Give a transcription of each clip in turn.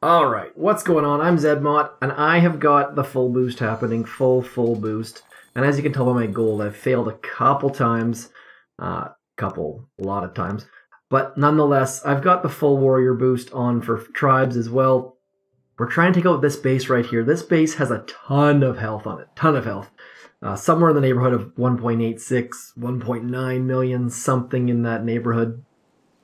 Alright, what's going on? I'm zmoT, and I have got the full boost happening, full boost. And as you can tell by my gold, I've failed a couple times, a lot of times. But nonetheless, I've got the full warrior boost on for tribes as well. We're trying to take out this base right here. This base has a ton of health on it, ton of health. Somewhere in the neighborhood of 1.86, 1.9 million, something in that neighborhood.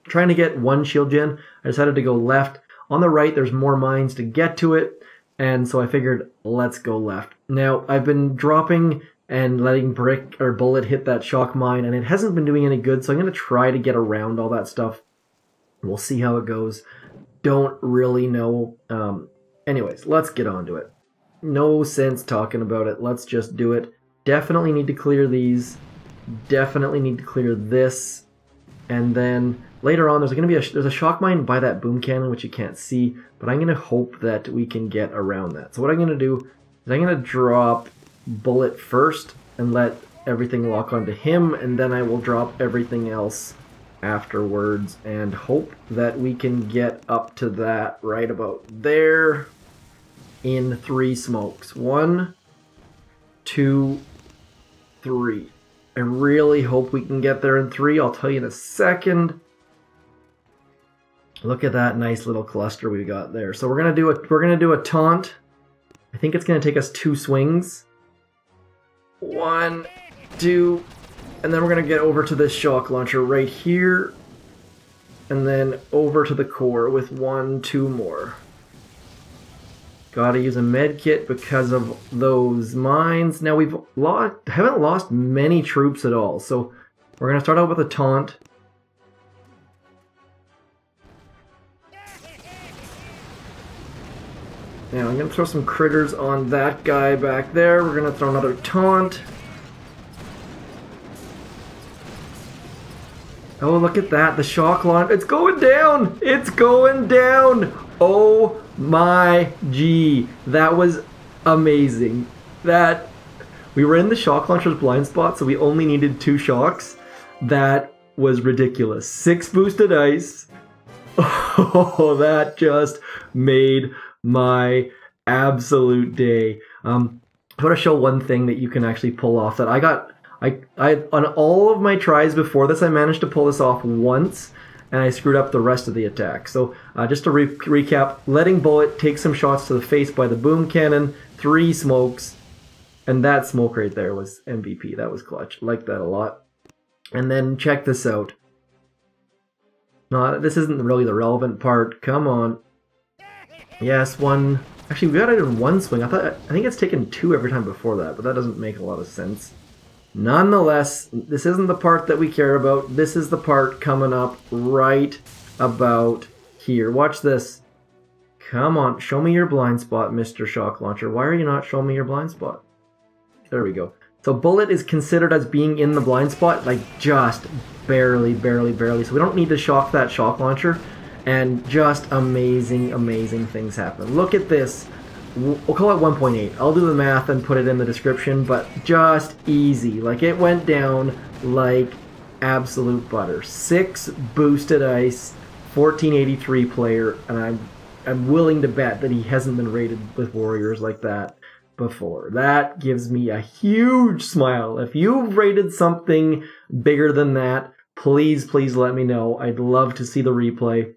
Trying to get one shield gen, I decided to go left. On the right, there's more mines to get to it, and so I figured, let's go left. Now, I've been dropping and letting Brick or Bullet hit that shock mine, and it hasn't been doing any good, so I'm going to try to get around all that stuff. We'll see how it goes. Don't really know. Anyways, let's get on to it. No sense talking about it. Let's just do it. Definitely need to clear these. Definitely need to clear this. And then later on, there's a shock mine by that boom cannon, which you can't see, but I'm going to hope that we can get around that. So what I'm going to do is I'm going to drop Bullet first and let everything lock onto him, and then I will drop everything else afterwards and hope that we can get up to that right about there in 3 smokes. 1, 2, 3. I really hope we can get there in 3. I'll tell you in a second. Look at that nice little cluster we got there. So we're gonna do a taunt. I think it's gonna take us 2 swings. 1, 2, and then we're gonna get over to this shock launcher right here, and then over to the core with 1, 2 more. Gotta use a med kit because of those mines. Now haven't lost many troops at all, so we're gonna start out with a taunt. Now I'm gonna throw some critters on that guy back there. We're gonna throw another taunt. Oh, look at that, the shock launch. It's going down! It's going down! Oh my G. That was amazing. We were in the shock launcher's blind spot, so we only needed 2 shocks. That was ridiculous. 6 boosted ice. Oh, that just made my absolute day. I want to show one thing that you can actually pull off that I on all of my tries before this, I managed to pull this off once, and I screwed up the rest of the attack. So just to recap, letting Bullet take some shots to the face by the boom cannon, 3 smokes, and that smoke right there was MVP. That was clutch. Liked that a lot. And then check this out. No, this isn't really the relevant part. Come on. Yes, 1. Actually, we got it in 1 swing. I think it's taken 2 every time before that, but that doesn't make a lot of sense. Nonetheless, this isn't the part that we care about. This is the part coming up right about here. Watch this. Come on, show me your blind spot, Mr. Shock Launcher. Why are you not showing me your blind spot? There we go. So Bullet is considered as being in the blind spot, like just barely. So we don't need to shock that shock launcher. And just amazing things happen. Look at this. We'll call it 1.8. I'll do the math and put it in the description, but just easy. Like, it went down like absolute butter. 6 boosted ice, 1483 player, and I'm willing to bet that he hasn't been rated with warriors like that before. That gives me a huge smile. If you've rated something bigger than that, please let me know. I'd love to see the replay.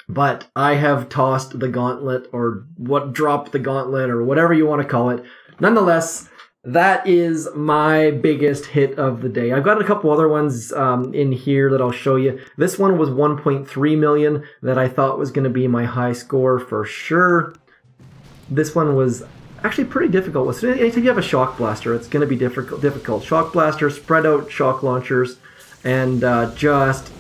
But I have tossed the gauntlet, or dropped the gauntlet, or whatever you want to call it. Nonetheless, that is my biggest hit of the day. I've got a couple other ones in here that I'll show you. This one was 1.3 million that I thought was going to be my high score for sure. This one was actually pretty difficult. So anytime you have a shock blaster, it's going to be difficult. Shock blaster, spread out shock launchers, and just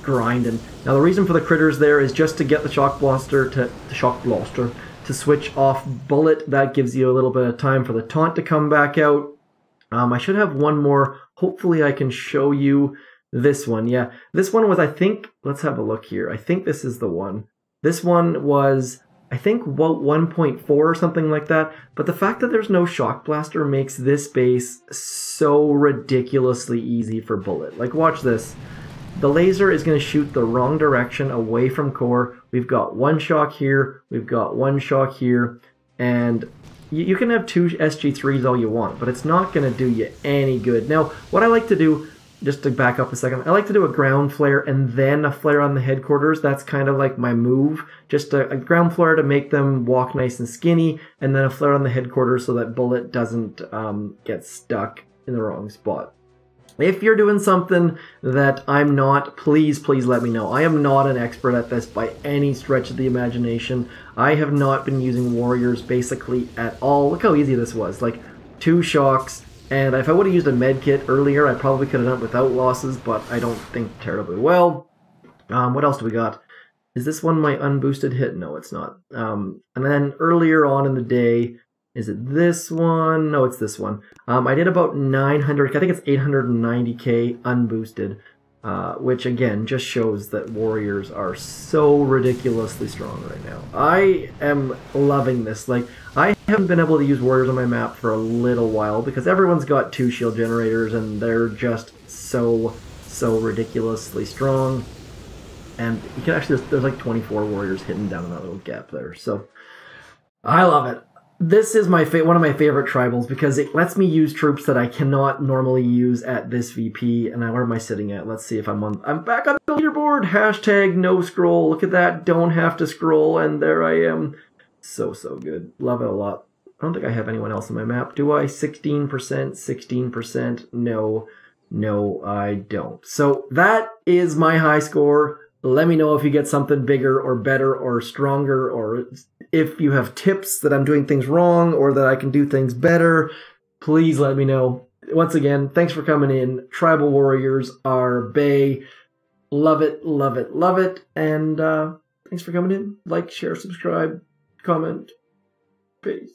grinding. Now the reason for the critters there is just to get the shock blaster to switch off Bullet. That gives you a little bit of time for the taunt to come back out. I should have one more. Hopefully I can show you this one. Yeah, this one was, I think, let's have a look here. I think this is the one. This one was, I think, 1.4 or something like that. But the fact that there's no shock blaster makes this base so ridiculously easy for Bullet. Like, watch this. the laser is going to shoot the wrong direction away from core. We've got one shock here, we've got one shock here, and you can have 2 SG3s all you want, but it's not going to do you any good. Now, what I like to do, just to back up a second, I like to do a ground flare and then a flare on the headquarters. That's kind of like my move. Just a ground flare to make them walk nice and skinny, and then a flare on the headquarters so that bullet doesn't get stuck in the wrong spot. If you're doing something that I'm not, please let me know. I am not an expert at this by any stretch of the imagination. I have not been using warriors basically at all. Look how easy this was. Like 2 shocks, and if I would have used a med kit earlier, I probably could have done it without losses, but I don't think terribly well. What else do we got? Is this one my unboosted hit? No, it's not. And then earlier on in the day, is it this one? No, it's this one. I did about 900, I think it's 890k unboosted, which again just shows that warriors are so ridiculously strong right now. I am loving this. Like, I haven't been able to use warriors on my map for a little while because everyone's got 2 shield generators and they're just so ridiculously strong. And you can actually, there's like 24 warriors hidden down in that little gap there. So I love it. This is my one of my favorite tribals because it lets me use troops that I cannot normally use at this VP. And where am I sitting at? Let's see if I'm back on the leaderboard. Hashtag no scroll. Look at that. Don't have to scroll. And there I am. So good. Love it a lot. I don't think I have anyone else on my map. Do I? 16%? 16%? No, I don't. So that is my high score. Let me know if you get something bigger or better or stronger, or if you have tips that I'm doing things wrong or that I can do things better. Please let me know. Once again, thanks for coming in. Tribal Warriors are bae. Love it. And thanks for coming in. Like, share, subscribe, comment. Peace.